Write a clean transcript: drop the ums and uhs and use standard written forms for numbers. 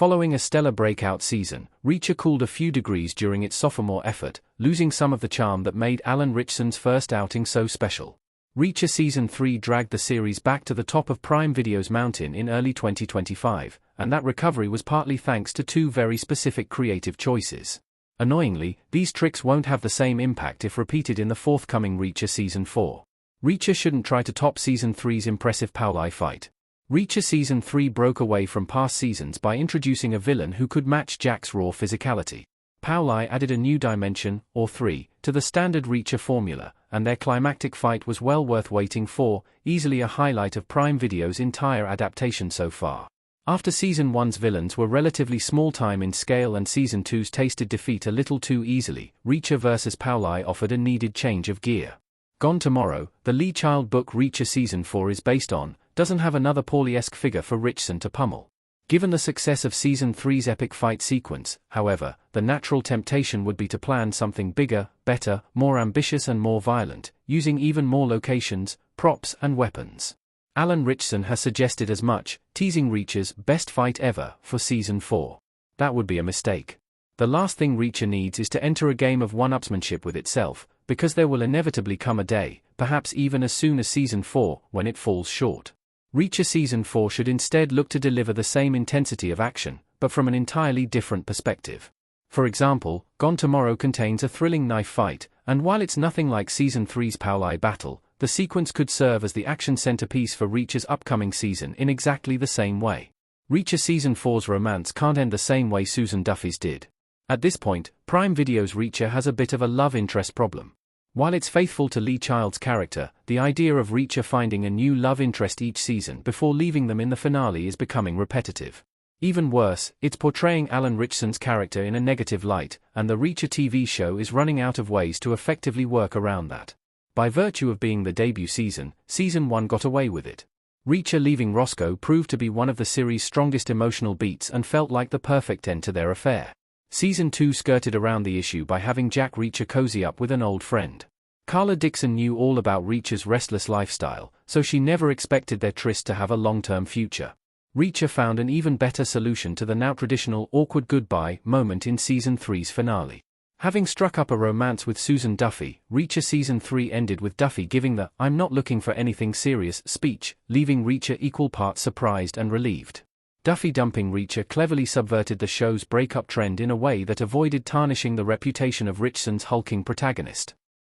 Following a stellar breakout season, Reacher cooled a few degrees during its sophomore effort, losing some of the charm that made Alan Ritchson's first outing so special. Reacher Season 3 dragged the series back to the top of Prime Video's mountain in early 2025, and that recovery was partly thanks to two very specific creative choices. Annoyingly, these tricks won't have the same impact if repeated in the forthcoming Reacher Season 4. Reacher shouldn't try to top Season 3's impressive Powlai fight. Reacher Season 3 broke away from past seasons by introducing a villain who could match Jack's raw physicality. Powlai added a new dimension, or three, to the standard Reacher formula, and their climactic fight was well worth waiting for, easily a highlight of Prime Video's entire adaptation so far. After Season 1's villains were relatively small-time in scale and Season 2's tasted defeat a little too easily, Reacher vs. Powlai offered a needed change of gear. Gone Tomorrow, the Lee Child book Reacher Season 4 is based on, doesn't have another Paulie-esque figure for Ritchson to pummel. Given the success of Season 3's epic fight sequence, however, the natural temptation would be to plan something bigger, better, more ambitious and more violent, using even more locations, props and weapons. Alan Ritchson has suggested as much, teasing Reacher's best fight ever for Season 4. That would be a mistake. The last thing Reacher needs is to enter a game of one-upsmanship with itself, because there will inevitably come a day, perhaps even as soon as Season 4, when it falls short. Reacher Season 4 should instead look to deliver the same intensity of action, but from an entirely different perspective. For example, Gone Tomorrow contains a thrilling knife fight, and while it's nothing like Season 3's Powlai battle, the sequence could serve as the action centerpiece for Reacher's upcoming season in exactly the same way. Reacher Season 4's romance can't end the same way Susan Duffy's did. At this point, Prime Video's Reacher has a bit of a love interest problem. While it's faithful to Lee Child's character, the idea of Reacher finding a new love interest each season before leaving them in the finale is becoming repetitive. Even worse, it's portraying Alan Ritchson's character in a negative light, and the Reacher TV show is running out of ways to effectively work around that. By virtue of being the debut season, Season 1 got away with it. Reacher leaving Roscoe proved to be one of the series' strongest emotional beats and felt like the perfect end to their affair. Season 2 skirted around the issue by having Jack Reacher cozy up with an old friend. Carla Dixon knew all about Reacher's restless lifestyle, so she never expected their tryst to have a long-term future. Reacher found an even better solution to the now traditional awkward goodbye moment in Season 3's finale. Having struck up a romance with Susan Duffy, Reacher Season 3 ended with Duffy giving the "I'm not looking for anything serious" speech, leaving Reacher equal parts surprised and relieved. Duffy dumping Reacher cleverly subverted the show's breakup trend in a way that avoided tarnishing the reputation of Ritchson's hulking protagonist.